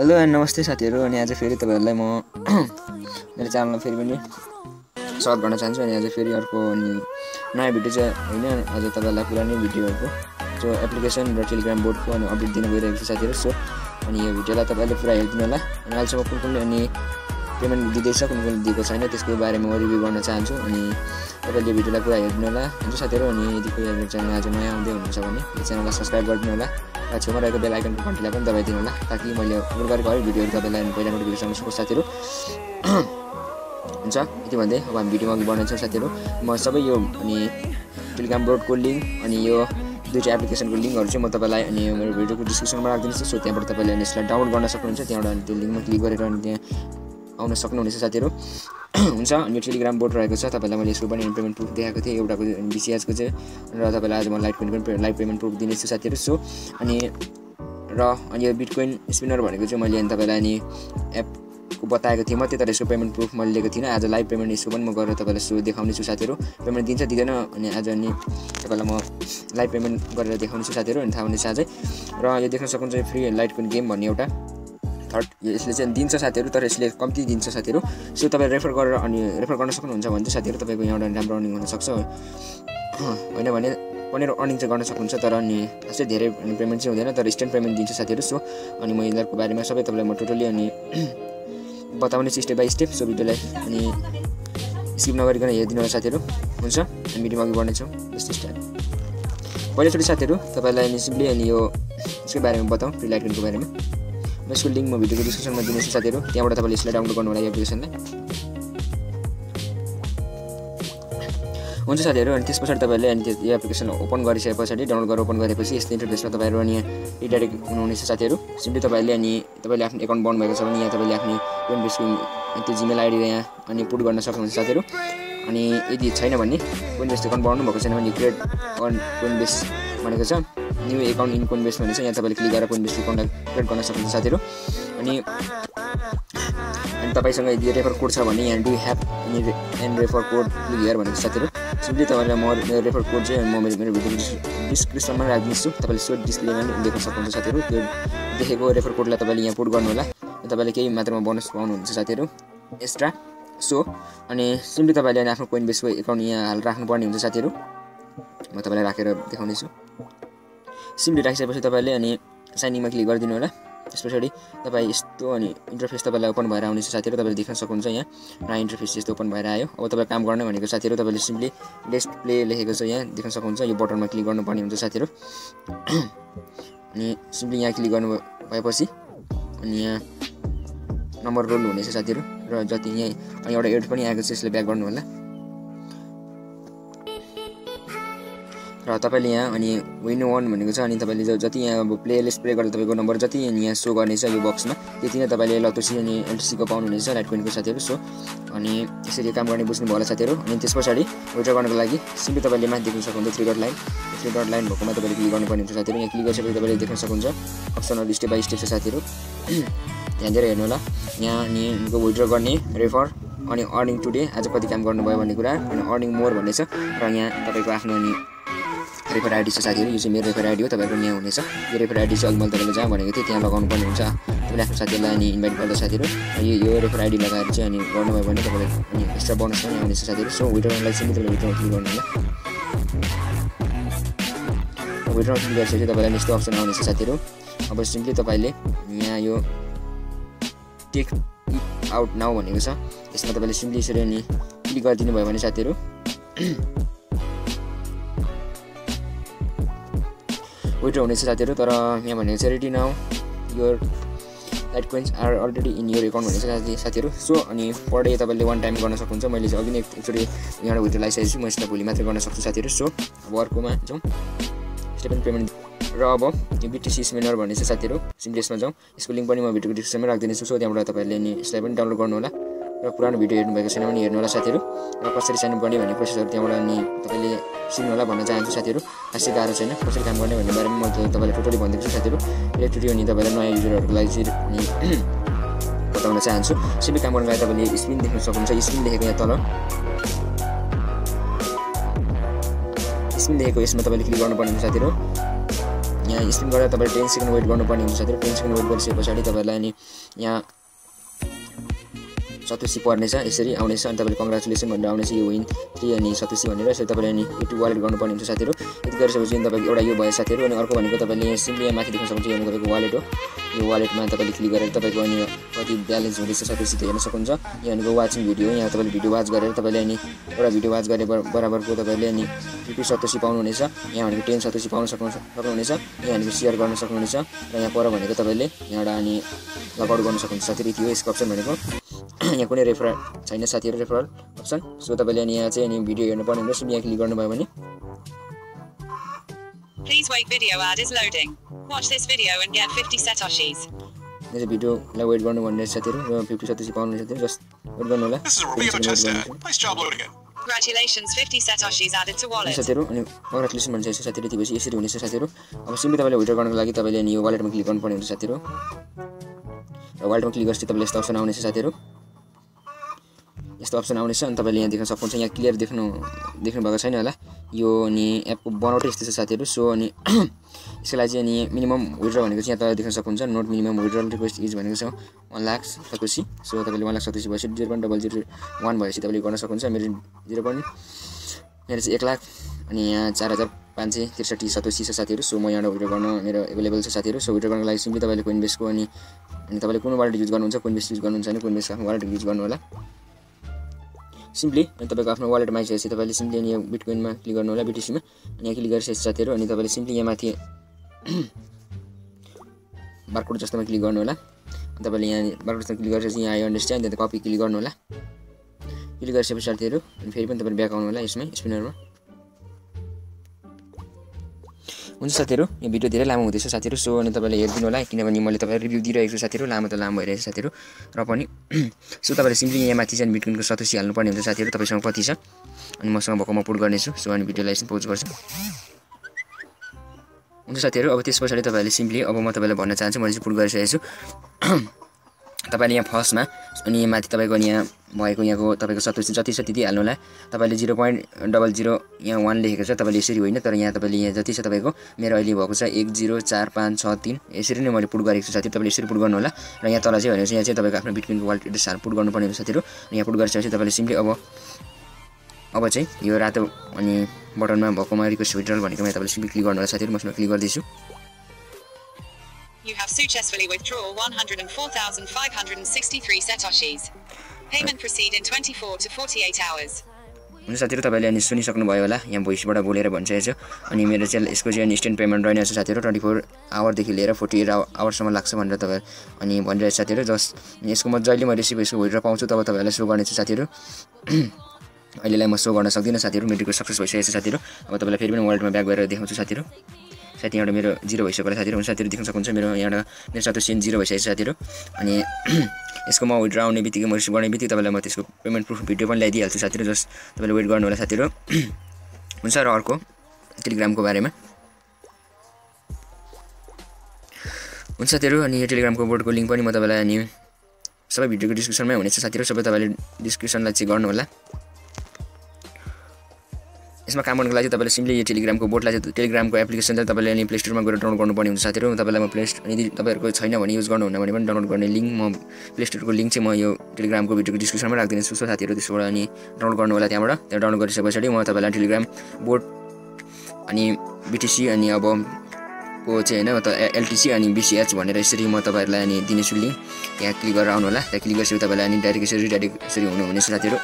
Hello and नमस्ते साथीहरु। अनि आज फेरि तपाईहरुलाई म मेरो च्यानलमा फेरि पनि स्वागत गर्न चाहन्छु। अनि आज फेरि अर्को नयाँ भिडियो चाहिँ हैन, आज तपाईहरुलाई पुरानै भिडियोहरुको जो एप्लिकेसन र टेलिग्राम बोर्डको अनि अपडेट दिन गइरहेको छु साथीहरु। सो अनि यो भिडियोलाई तपाईहरुले पुरा हेर्दिनु होला। अनि अहिलेसम्म कुन अनि पेमेन्ट दिदैछ कुन दिएको छैन त्यसको बारेमा म रिभ्यु गर्न चाहन्छु। अनि तपाईले भिडियोलाई पुरा हेर्दिनु होला हुन्छ साथीहरु। अनि यदि कोही मेरो च्यानल आज नयाँ आउँदै हुनुहुन्छ भने यो च्यानललाई सब्स्क्राइब गरिदिनु होला र छेउमा रहेको बेल आइकनको घण्टीलाई पनि दबाइदिनु होला ताकि मैले अपलोड गरेको हरेक भिडियोहरु तपाईलाई पहिला नोटिफिकेसन आउन सकोस् साथीहरु। हुन्छ यति भन्दै अब हामी भिडियोमा अघि बढ्छौँ साथीहरु। म सबै यो अनि टेलिग्राम बोर्डको लिंक अनि यो दुईटा एप्लिकेसनको लिंकहरु चाहिँ म तपाईलाई अनि मेरो भिडियोको डिस्क्रिप्सनमा राख्दिन्छु। सो त्यहाँबाट तपाईले अनि यसलाई डाउनलोड गर्न सक्नुहुन्छ। त्यहाँबाट अनि त्यो लिंकमा क्लिक गरेर अनि त्यहाँ आउन सक्नुहुनेछ साथीहरु। हुन्छ अनि यो टेलिग्राम बोर्ड रहेको छ। तपाईलाई मैले यसको पनि पेमेन्ट प्रुफ देखाएको थिएँ एउटाको बीसीएस को चाहिँ, र तपाईलाई आज म लाइभ पेमेन्ट प्रुफ दिनेछु साथीहरु। सो अनि यो बिटकोइन स्पिनर भनेको चाहिँ मैले तपाईलाई अनि एपको बताएको थिएँ मात्रै, तर यसको पेमेन्ट प्रुफ मैले लिएको थिइनँ। आज लाइभ पेमेन्ट यसको पनि म गरेर तपाईलाई सो देखाउने छु साथीहरु। पेमेन्ट दिन्छ दिदैन अनि आज अनि तपाईलाई म लाइभ पेमेन्ट गरेर देखाउने छु साथीहरु। अनि थाहा हुनेछ आजै। र यो देख्न सक्नुहुन्छ फ्री लाइटकोइन गेम भन्ने एउटा थर्ड यसले चाहिँ दिन्छ साथीहरु, तर यसले कम्ती दिन्छ साथीहरु। सो तपाईले रेफर गरेर अनि रेफर गर्न सक्नुहुन्छ भने चाहिँ साथीहरु तपाईको यहाँबाट राम्रो अर्निङ हुन सक्छ। हैन भने पनि अर्निङ चाहिँ गर्न सक्नुहुन्छ, तर अनि अझै धेरै पेमेन्ट चाहिँ हुँदैन, तर इन्स्टेन्ट पेमेन्ट दिन्छ साथीहरु। सो अनि म यिनीहरुको बारेमा सबै तपाईलाई म टोटली अनि बताउने छु स्टेप बाइ स्टेप। सो भिडियोलाई अनि स्किप नगरिकन हेर्दिनु होला साथीहरु। हुन्छ हामी भिडियोमा अघि बढ्नेछौँ। जस्तो स्टार्ट पहिलोचोटि साथीहरु तपाईलाई अनि सिम्पली अनि यो यसको बारेमा बताउँ फ्री लाइटकोइनको बारेमा। यसको लिंक म भिडियोको डिस्क्रिप्सनमा दिनेछु साथीहरु। त्यहाँबाट तपाईले यसलाई डाउनलोड गर्नु होला यो एप्लिकेसनलाई। हुन्छ साथीहरु। अनि त्यसपछि तपाईले अनि यो एप्लिकेसन ओपन गरिसकेपछि डाउनलोड गरेर ओपन गरेपछि यस्तो इन्टरफेसमा तपाईहरु अनि रिडाइरेक्ट हुनुहुनेछ साथीहरु। सिम्पली तपाईले अनि तपाईले आफ्नो एकाउन्ट बन्द भएको छ भने यहाँ तपाईले आफ्नो कोइनबेसको त्यो जीमेल आईडी यहाँ अनि पुट गर्न सक्नुहुन्छ साथीहरु। अनि यदि छैन भने कोइनबेस एकाउन्ट बनाउनु भएको छैन भने क्रिएट अन कोइनबेस भनेको छ, न्यू एकाउन्ट इन कोइनबेस भनेको छ। यहाँ तपाईले क्लिक गरेर कोइनबेस एकाउन्ट क्रिएट गर्न सक्नुहुन्छ साथीहरु। अनि तपाईसँग यदि रेफर कोड छ भने यहाँ do have and refer code click here भनेको साथीहरु। सिम्पली तपाईलाई म रेफर कोड चाहिँ म मेरो भिडियो डिस्क्रिप्सनमा राख्दिन्छु। तपाईले सो डिस्प्लेमा देख्न सक्नुहुन्छ साथीहरु। त्यो देखेको रेफर कोडलाई तपाईले यहाँ पुट गर्नु होला। तपाईले केही मात्रामा बोनस पाउनुहुन्छ साथीहरु एक्स्ट्रा। सो अनि सिम्पली तपाईले आफ्नो कोइनबेसको एकाउन्ट यहाँ हाल राख्नुपर्ने हुन्छ साथीहरु। म तपाईलाई राखेर देखाउने छु। सिम्पली राखिसकेपछि तपाईले अनि साइनिङमा क्लिक गरिदिनु होला। त्यसपछि तपाई यस्तो अनि इन्टरफेस तपाईलाई ओपन भएर आउनेछ साथीहरु। तपाईले देख्न सक्नुहुन्छ यहाँ नयाँ इन्टरफेस यस्तो ओपन भएर आयो। अब तपाईले काम गर्ने भनेको साथीहरु तपाईले सिम्पली लेट्स प्ले लेखेको छ यहाँ देख्न सक्नुहुन्छ। यो बटनमा क्लिक गर्नुपर्ने हुन्छ साथीहरु। अनि सिम्पली यहाँ क्लिक गर्नु भएपछि अनि यहाँ नम्बर रोल हुनेछ साथीहरु। र जति यहाँ अनि एउटा एड पनि आएको छ यसले ब्याक गर्नु होला। र तपाईले यहाँ अनि विन वन भनेको छ। अनि तपाईले जति यहाँ अब प्लेलिस्ट प्ले गर्दा तपाईको नम्बर जति यहाँ शो गर्नेछ यो बक्समा त्यति नै तपाईले लतोसी अनि एलटीसी को पाउनुहुनेछ लाइटकोइनको साथीहरु। सो अनि यसरी काम गर्ने बुझ्नु भयो होला साथीहरु। अनि त्यसपछि विथड्र गर्नको लागि सिम्पली तपाईले माथि देख्न सक्नुहुन्छ थ्री डट लाइन भएकोमा तपाईले क्लिक गर्नुपर्ने हुन्छ साथीहरु। यहाँ क्लिक गरेपछि तपाईले देख्न सक्नुहुन्छ अप्सनहरु स्टेप बाइ स्टेप छ साथीहरु। ध्यान दिएर हेर्नु होला। यहाँ अनि विथड्र गर्ने रेफर अनि अर्निङ टुडे आज कति काम गर्नुभयो भन्ने कुरा अनि अर्निङ मोर भन्ने छ। र यहाँ तपाईको आफ्नो अनि रेफर आईडी छ साथीहरु। यो चाहिँ मेरो रेफर आईडी हो, तपाईको यहाँ हुनेछ। यो रेफर आईडी चाहिँ अघि मैले तपाईलाई जहाँ भनेको थिएँ त्यहाँ लगाउनु पर्ने हुन्छ। तपाईले आफ्नो साथीहरुलाई अनि इन्भाइट गर्दा साथीहरु यो रेफर आईडी लगाएर चाहिँ अनि गर्नुभयो भने तपाईले अनि एक्स्ट्रा बोनस पनि आउनेछ साथीहरु। सो विथड्रलाई चाहिँ तपाईले विथड्र क्लिक गर्नु होला। विथड्र क्लिक गरेपछि तपाईलाई यस्तो अप्सन आउनेछ साथीहरु। अब सिम्पली तपाईले यहाँ यो टेक इट आउट नाउ भनेको छ यसमा तपाईले सिम्पली यसरी अनि क्लिक गरिदिनु भयो भने साथीहरु विथड्र हुनेछ साथीहरु। तर यहाँ भनेको छ ready now your litecoins are already in your account भनेको छ साथीहरु। सो अनि पर डे तपाईले वन टाइम गर्न सक्नुहुन्छ। मैले चाहिँ अघि नै एकचोटि यहाँबाट विथड्र लगाइसकेको छु। म यसलाई भोलि मात्र गर्न सक्छु साथीहरु। सो अब अर्कोमा जाउँ स्टेपन पेमेन्ट। र अब यो बीटीसी स्पिनर भन्ने छ साथीहरु। सिम्पली यसमा जाउँ। यसको लिंक पनि म भिडियोको डिस्क्रिप्सनमा राख्दिन्छु। सो त्यहाँबाट तपाईले नि यसलाई पनि डाउनलोड गर्नु होला। र पुरानो भिडियो हेर्नु भएको छैन भने हेर्नु होला साथीहरु। र कसरी साइन अप गर्ने भन्ने प्रोसेसहरु त्यहाँबाट अनि तपाईले सिक्नु होला भन्न चाहन्छु साथीहरु। खासै गाह्रो छैन कसरी काम गर्ने भन्ने बारेमा म तपाईलाई टोटली भनिदिन्छु साथीहरु। इलेक्ट्रिक अनि तपाईलाई नयाँ युजरहरुको लागि चाहिँ अनि बताउन चाहन्छु। सिम्पली काम गर्न लागि तपाईले स्पिन देख्न सक्नुहुन्छ। स्पिन लेखेको यहाँ तल स्पिन लेखेको यसमा तपाईले क्लिक गर्नुपर्ने हुन्छ साथीहरु। यहाँ स्पिन गरेर तपाईले 10 सेकेन्ड वेट गर्नुपर्ने हुन्छ साथीहरु 10 सेकेन्ड वेट गरिसकेपछि तपाईलाई अनि यहाँ सतोसी पर्नेछ यसरी आउनेछ अनि तपाईले कंग्रेचुलेसन भनेर आउनेछ यो विन 3 अनि सतोसी भनेर यसरी तपाईले अनि युट्युब वालेट गर्नुपर्ने हुन्छ साथीहरु यति गरिसकेपछि तपाईको एउटा यो भयो साथीहरु अनि अर्को भनेको तपाईले यहाँ सिम्पली यहाँ माथि देख्न सक्नुहुन्छ यो तपाईको वालेट हो यो वालेटमा तपाईले क्लिक गरेर तपाईको अनि कति ब्यालेन्स हुँदैछ सतोसी हेर्न सक्नुहुन्छ यहाँ भनेको वाचिङ भिडियो यहाँ तपाईले भिडियो वाच गरेर तपाईले अनि एउटा भिडियो वाच गरे बराबरको तपाईले अनि 50 सतोसी पाउनुहुनेछ यहाँ भनेको 10 सतोसी पाउन सक्नुहुनेछ यहाँ भनेको शेयर गर्न सक्नुहुनेछ र यहाँ पर भनेको तपाईले यहाँबाट अनि लगआउट गर्न सक्नुहुन्छ साथीहरु थियो यसको अप्सन भनेको यहाँ कुनै रेफरल छैन साथीहरु रेफरल अप्सन सो तपाईले अनि यहाँ चाहिँ अनि भिडियो हेर्नु पर्ने हुन्छ यहाँ क्लिक गर्नुभयो भने Please wait, video ad is loading. Watch this video and get 50 satoshis. This video la wait गर्नु भन्ने साथीहरु 50 सतोसी पाउनु साथीहरु जस्ट वेट गर्नु होला This is a review of a test. Nice job loading it. Congratulations, 50 satoshis added to wallet. साथीहरु अनि congratulation भन्छ साथीहरु त्यसपछि यसरी हुनेछ साथीहरु अब सिम्पली तपाईले विड्रो गर्नको लागि तपाईले अनि यो वालेटमा क्लिक गर्नुपर्ने हुन्छ साथीहरु र वालेटमा क्लिक गरेपछि तपाईले यस्तो अप्सन आउनेछ साथीहरु यस्तो अप्सन आउनेछ अनि तपाईले यहाँ देख्न सक्नुहुन्छ यहाँ क्लियर देख्नु भएको छैन होला यो अनि एपको बनावटै यस्तो छ साथीहरु सो अनि यसको लागि चाहिँ अनि मिनिमम विड्रो भनेको चाहिँ यहाँ तपाईले देख्न सक्नुहुन्छ note minimum withdrawal request is भनेको छ 1 लाख सतोसी सो तपाईले 1 लाख सतोसी भएपछि 0.001 भएपछि तपाईले गर्न सक्नुहुन्छ मेरो 0. मेरो चाहिँ 1 लाख अनि यहाँ 4563 सतोसी छ साथीहरु सो म यहाँ विड्रो गर्न मेरो अवेलेबल छ साथीहरु सो विड्रो गर्नको लागि सिम्पली तपाईले कोइनबेसको अनि तपाईले कुन वालेट युज गर्नुहुन्छ कोइनबेस युज गर्नुहुन्छ भने कोइनबेस आफ्नो वालेट युज गर्नु होला सिम्पली अनि तपाईको आफ्नो वालेटमा आइसकेपछि तपाईले सिम्पली अनि बिटकोइनमा क्लिक गर्नु होला बीटीसी मा अनि यहाँ क्लिक गरिसकेपछि साथीहरु अनि तपाईले सिम्पली यहाँ माथि बारकोड जस्तोमा क्लिक गर्नु होला अनि तपाईले यहाँ बारकोड जस्तोमा क्लिक गरेपछि यहाँ आई अन्डरस्ट्यान्ड त्यहाँ कपी क्लिक गर्नु होला क्लिक गरिसकेपछि साथीहरु अनि फेरि पनि तपाईले ब्याक आउनु होला यसमै स्पिनरमा हुन्छ साथीहरु यो भिडियो धेरै लामो हुँदैछ साथीहरु सो अनि तपाईले हेर्दिनु होला किनभने मैले तपाईलाई रिभ्यु दिइरहेको छु साथीहरु लामो त लामो भइरहेछ साथीहरु र पनि सो तपाईले सिम्पली यहाँ माथि चाहिँ बिटकोइनको सतोसी हाल्नु पर्ने हुन्छ साथीहरु तपाईसँग कति छ अनि मसँग भएको म पुट गर्नेछु सो अनि भिडियोलाई एकछिन पोज गर्छु हुन्छ साथीहरु अब त्यसपछि तपाईले सिम्पली अब म तपाईलाई भन्न चाहन्छु मैले चाहिँ पुट गरिसकेको छु तपाईले यहाँ फर्स्टमा अनि माथि तपाईको यहाँ भएको यहाँको तपाईको सतोसी जति छ त्यति हाल्नु होला तपाईले 0.00 यहाँ 1 लेखेको छ तपाईले यसरी होइन तर यहाँ तपाईले यहाँ जति छ तपाईको मेरो अहिले भएको छ 104563 यसरी नै मैले पुट गरेको छु साथीहरु तपाईले यसरी पुट गर्नु होला र यहाँ तल चाहिँ भनेपछि यहाँ चाहिँ तपाईको आफ्नो बिटकोइनको वालेट एड्रेस हाल पुट गर्नुपर्ने हुन्छ साथीहरु यहाँ पुट गरिसकेपछि तपाईले सिम्पली अब चाहिँ यो रातो अनि बटनमा भएकोमा रिक्वेस्ट विड्रल भनेकोमा तपाईले सिम्पली क्लिक गर्नु होला साथीहरु म क्लिक गर्दैछु You have successfully withdrawn 104,563 satoshis. Payment proceed in 24 to 48 hours. हुन्छ साथीहरु तपाईले अनि सुनिसक्नु भयो होला यहाँ भोइसबाट बोलेर भन्छएको छु अनि मेरो चाहिँ यसको चाहिँ इन्स्टेन्ट पेमेन्ट रहने छ साथीहरु 24 आवर देखि लिएर 48 आवर सम्म लाग्छ भनेर तपाई अनि भनिरहेछ साथीहरु जस्ट यसको म जहिले म रिसिभ यसको विड्र पाउँछु तब तपाईहरुलाई शो गर्ने छु साथीहरु अहिलेलाई म शो गर्न सक्दिन साथीहरु मेरो सक्सेस भइसकेछ साथीहरु अब तपाईलाई फेरि पनि वालेटमा ब्याक गरेर देखाउँछु साथीहरु साथी यहाँ मेरो 0 भइसक्यो साथीहरु हुन्छ साथीहरु देख्न सक्नुहुन्छ मेरो यहाँ मेरो सतोसी 0 भइसकेछ साथीहरु अनि यसको म विड्र आउने बित्तिकै म रिसिभ गर्ने बित्तिकै तपाईलाई म त्यसको पेमेन्ट प्रुफ भिडियो पनि ल्याइदिहाल्छु साथीहरु जस्ट तपाईले वेट गर्नु होला साथीहरु हुन्छ र अर्को टेलिग्रामको बारेमा हुन्छ साथीहरु अनि यो टेलिग्रामको बोर्डको लिंक पनि म तपाईलाई अनि सबै भिडियोको डिस्क्रिप्सनमै हुनेछ साथीहरु सबै तपाईले डिस्क्रिप्सनलाई चेक गर्नु होला यसमा काम गर्नको लागि तपाईले सिम्पली यो टेलिग्रामको बोर्डलाई टेलिग्रामको एप्लिकेसन चाहिँ तपाईले अनि प्ले स्टोरमा गएर डाउनलोड गर्नुपर्ने हुन्छ साथीहरु तपाईलाई म प्ले स्टोर यदि तपाईहरुको छैन भने युज गर्नुहुन्न भने पनि डाउनलोड गर्ने लिंक म प्ले स्टोरको लिंक चाहिँ म यो टेलिग्रामको भिडियोको डिस्क्रिप्सनमा राख्दिन्छु सो साथीहरु त्यसबाट अनि डाउनलोड गर्नु होला त्यहाँ डाउनलोड गरिसकेपछि म तपाईलाई टेलिग्राम बोर्ड अनि बीटीसी अनि अब को चाहिँ हैन एलटीसी अनि बीसीएच भनेर यसरी म तपाईहरुलाई अनि दिनेछु लिंक त्यहाँ क्लिक गरेर आउनु होला त्यहाँ क्लिक गरेपछि तपाईलाई अनि डाइरेक्ट यसरी हुनुहुनेछ साथीहरु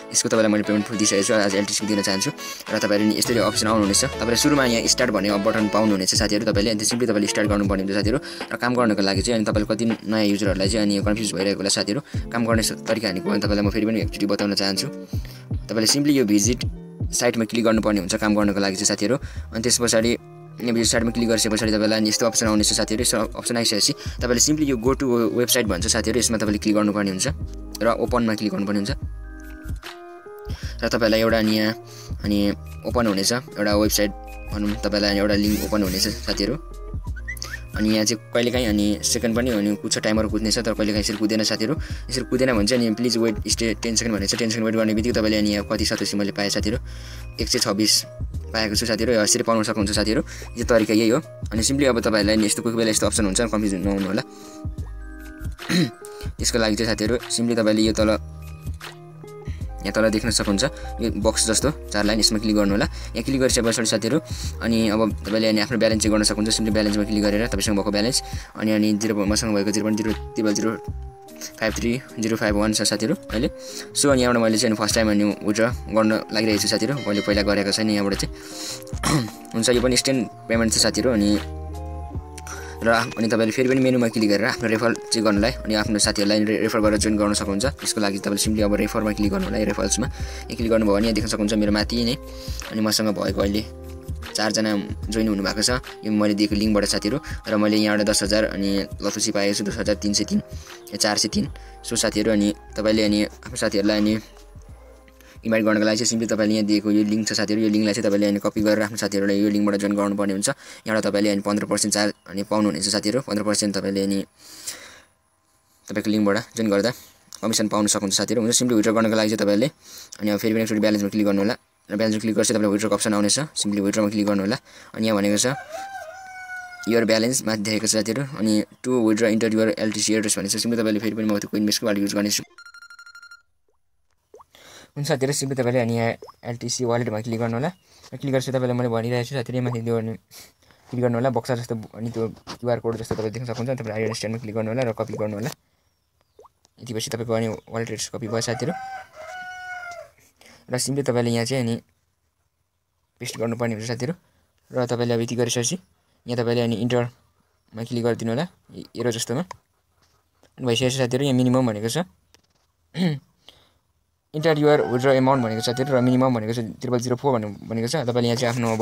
यसको तपाईलाई मैले पेमेन्ट प्रुफ दिइसकेको छु आज एलटीसी दिन चाहन्छु र तपाईहरुले यसरी अप्सन आउनुहुनेछ तपाईले सुरुमा यहाँ स्टार्ट भन्ने बटन पाउनुहुनेछ साथीहरु तपाईले अनि सिम्पली तपाईले स्टार्ट गर्नुपर्ने हुन्छ साथीहरु र काम गर्नको लागि चाहिँ अनि तपाईले कति नयाँ युजरहरुलाई चाहिँ अनि कन्फ्युज भइरहेको होला साथीहरु काम गर्ने तरिका भनेको अनि तपाईलाई म फेरि पनि एकचोटी बताउन चाहन्छु तपाईले सिम्पली यो भिजिट साइटमा क्लिक गर्नुपर्ने हुन्छ काम गर्नको लागि चाहिँ साथीहरु अनि त्यसपछि यो भिजिट साइटमा क्लिक गरिसकेपछि तपाईलाई यस्तो अप्सन आउनेछ साथीहरु यस्तो अप्सन आइसकेपछि तपाईले सिम्पली यो गो टु वेबसाइट भन्छ साथीहरु यसमा तपाईले क्लिक गर्नुपर्ने हुन्छ र ओपनमा क्लिक गर्नुपर्ने हुन्छ र तपाईलाई एउटा यहाँ अनि ओपन हुनेछ एउटा वेबसाइट भनौं तपाईलाई एउटा लिंक ओपन हुनेछ साथीहरु अनि यहाँ चाहिँ कहिलेकाहीँ अनि सेकेन्ड पनि अनि कुछ टाइमर कुद्नेछ तर कहिलेकाहीँ यसरी कुदेन साथीहरु यसरी कुदेन भने चाहिँ अनि प्लिज वेट स्टे 10 सेकेन्ड भनेछ 10 सेकेन्ड वेट गर्ने बित्तिकै तपाईले अनि यहाँ कति सतोसी मैले पाए साथीहरु 126 पाएको छु साथीहरु यसरी पाउन सक्नुहुन्छ साथीहरु यो तरिका यही हो अनि सिम्पली अब तपाईहरुलाई नि यस्तो कोही बेला यस्तो अप्सन हुन्छ कन्फ्युज नहुनु होला यसको लागि चाहिँ साथीहरु सिम्पली तपाईले यो तल यहाँ तल देख्न सक्नुहुन्छ यो बक्स जस्तो 4 लाइन यसमा क्लिक गर्नु होला यहाँ क्लिक गरिसकेपछि साथीहरु अनि अब तपाईले अनि आफ्नो ब्यालेन्स चेक गर्न सक्नुहुन्छ सिम्पली ब्यालेन्समा क्लिक गरेर तपाईसँग भएको ब्यालेन्स अनि 0 मसँग भएको 0.00053 छ साथीहरु अहिले सो अनि यहाँबाट मैले चाहिँ फर्स्ट टाइम अनि विथड्र गर्न लागिरहेको छु साथीहरु मैले पहिला गरेको छैन यहाँबाट चाहिँ हुन्छ यो पनि इन्स्टेन्ट पेमेन्ट छ साथीहरु अनि तपाईले फेरि पनि मेनुमा क्लिक गरेर आफ्नो रेफरल चेक गर्नलाई अनि आफ्नो साथीहरुलाई रेफर गरेर जोइन गर्न सक्नुहुन्छ त्यसको लागि तपाईले सिम्पली अब रेफरमा क्लिक गर्नु होला रेफरल्समा यहाँ क्लिक गर्नुभयो भने यहाँ देख्न सक्नुहुन्छ मेरो माथि नै अनि मसँग भएको अहिले 4 जना जोइन हुनु भएको छ यो मैले दिएको लिंकबाट साथीहरु र मैले यहाँबाट 10000 अनि लथुसी पाएको छु 10303 403 सो साथीहरु अनि तपाईले अनि आफ्नो साथीहरुलाई अनि इन्भाइट गर्नको लागि चाहिँ सिम्पली तपाईले यहाँ दिएको यो लिंक छ साथीहरु यो लिंकलाई चाहिँ तपाईले अनि कपी गरेर आफ्नो साथीहरुलाई यो लिंकबाट जोइन गर्नुपर्ने हुन्छ यहाँबाट तपाईले अनि 15% चार्ज अनि पाउनुहुनेछ साथीहरु 15% तपाईले अनि तपाईको लिंकबाट जोइन गर्दा कमिसन पाउन सक्नुहुन्छ साथीहरु हुन्छ सिम्पली विथड्र गर्नको लागि चाहिँ तपाईले अनि फेरि पनि एकचोटी ब्यालेन्समा क्लिक गर्नु होला र ब्यालेन्समा क्लिक गरेपछि तपाईलाई विथड्रको अप्सन आउनेछ सिम्पली विथड्रमा क्लिक गर्नु होला अनि यहाँ भनेको छ योर ब्यालेन्स माथि देखेको छ साथीहरु अनि to withdraw enter your LTC address भनेको छ सिम्पली तपाईले फेरि पनि म त्यो कोइनबेसको वालेट युज गर्नेछु हुन्छ साथीहरु सिम्पली तपाईले अनि यहाँ एलटीसी वालेटमा क्लिक गर्नु होला क्लिक गरेपछि तपाईलाई मैले भनिरहेको छु साथीहरु माथि त्यो अनि क्लिक गर्नु होला बक्सा जस्तो अनि त्यो क्यूआर कोड जस्तो तपाईले देख्न सक्नुहुन्छ तपाईले आइडि स्ट्यान्डमा क्लिक गर्नु होला र कपी गर्नु होला यतिपछि तपाईको अनि वालेट एड्रेस कपी भयो साथीहरु र सिम्पली तपाईले यहाँ चाहिँ अनि पेस्ट गर्नुपर्ने हुन्छ साथीहरु र तपाईले अब यति गरिसकेपछि यहाँ तपाईले अनि इन्टरमा क्लिक गरिदिनु होला एरो जस्तोमा भइसकेछ साथीहरु यहाँ मिनिमम भनेको छ इन्टर युर विथड्र अमाउन्ट भनेको छ साथीहरु र मिनिमम भनेको छ 0004 भनेको छ तपाईले यहाँ चाहिँ आफ्नो अब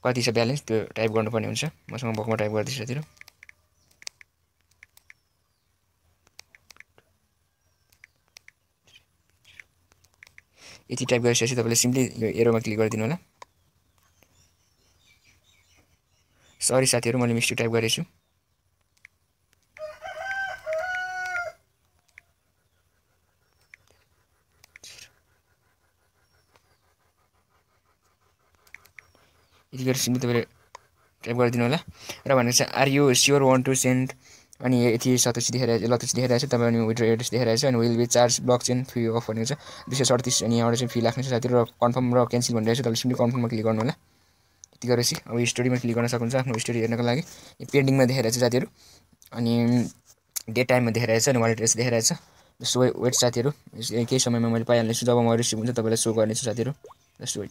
कति छ ब्यालेन्स त्यो टाइप गर्नुपर्ने हुन्छ मसँग बकमा टाइप गर्दै साथीहरु यति टाइप गरिसकेपछि तपाईले सिम्पली यो एरोमा क्लिक गरिदिनु होला सरी साथीहरु मैले मिस्टेक टाइप गरेछु यति गरेर सिम्पली तपाईले टाइप गरिदिनु होला र भनेको छ are you sure want to send अनि यति सतोसी देखाइरहेछ लतोसी देखाइरहेछ तपाईँ अनि विथड्र एड्रेस देखाइरहेछ अनि will be charge blockchain fee of भनेको छ 237 अनि यहाँबाट चाहिँ फी लाग्ने छ साथीहरु र कन्फर्म र क्यान्सल भनिरहेछ तपाईले सिम्पली कन्फर्ममा क्लिक गर्नु होला यति गरेपछि अब स्टोरीमा क्लिक गर्न सक्नुहुन्छ आफ्नो स्टोरी हेर्नको लागि पेन्डिङमा देखाइरहेछ साथीहरु अनि डेट टाइममा देखाइरहेछ अनि वालेट एड्रेस देखाइरहेछ जस्तो वेट साथीहरु केही समयमा मैले पाइहाल्ने छु जब म रिसिभ हुन्छ तपाईलाई शो गर्नेछु साथीहरु जस्ट वेट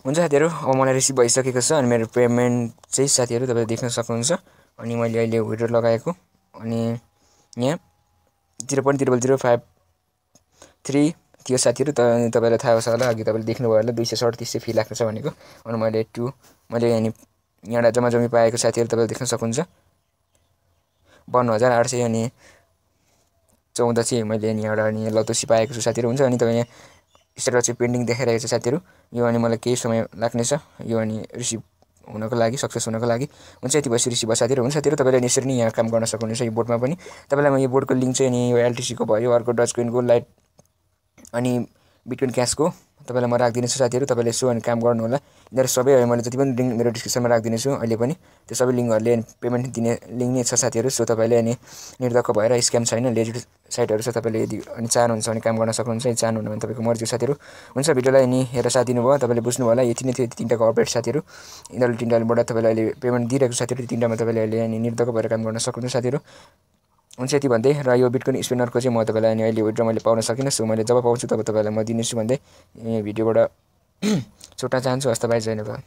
हुन्छ साथीहरु अब मलाई रिसिभ भइसकेको छ अनि मेरो पेमेन्ट चाहिँ साथीहरु तपाईले देख्न सक्नुहुन्छ अनि मैले अहिले विथड्र लगाएको अनि यहाँ 0.00053 थियो साथीहरु तपाईलाई थाहा छ होला अघि तपाईले देख्नुभयो होला 237 फी लाग्छ भनेको अनि मैले अनि यहाँ जम्मा पाएको साथीहरु तपाईले देख्न सक्नुहुन्छ 52800 अनि 14 चाहिँ मैले अनि एउटा अनि लतोसी पाएको छु साथीहरु हुन्छ अनि तपाईँ यहाँ स्टेटस चाहिँ पेन्डिङ देखाइरहेको छ साथीहरु यो अनि मलाई केही समय लाग्ने छ यो अनि रिसिभ हुनको लागि सक्सेस हुनको लागि हुन्छ यति भएपछि रिसिभ भयो साथीहरु हुन्छ साथीहरु तपाईले यसरी नै यहाँ काम गर्न सक्नुहुन्छ यो बोर्डमा पनि तपाईलाई म यो बोर्डको लिंक चाहिँ अनि यो एलटीसी को भयो अर्को डच कोइन को लाइट अनि बिटकोइन क्याश को तपाईलाई म राखिदिनेछु साथीहरु तपाईले यसो अनि काम गर्नु होला यिनीहरु सबै मैले जति पनि लिंक मेरो डिस्क्रिप्सनमा राखिदिनेछु अहिले पनि त्यो सबै लिंकहरुले पेमेन्ट दिने लिंक नै छ साथीहरु सो तपाईले अनि निर्धक्क भएर स्क्याम छैन लेजिट साइटहरु छ तपाईले यदि अनि चाहनुहुन्छ भने काम गर्न सक्नुहुन्छ यदि चाहनुहुन्न भने तपाईको मर्जी साथीहरु हुन्छ भिडियोलाई अनि हेरेर साथ दिनुभयो तपाईले बुझ्नु होला यति नै थियो तीनटाको अपडेट साथीहरु यिनीहरु तीनटाबाट तपाईले अहिले पेमेन्ट दिइरहेको साथीहरु तीनटामा तपाईले अहिले अनि निर्धक्क भएर काम गर्न सक्नुहुन्छ साथीहरु हुन्छ यति भन्दै र यो बिटकोइन स्पिनरको चाहिँ म तपाईलाई अनि अहिले विथड्र मैले पाउन सकिन सो मैले जब पाउँछु तब तपाईलाई म दिनेछु भन्दै भिडियोबाट छुट्न चाहन्छु हस्त बाइ जय नेपाल।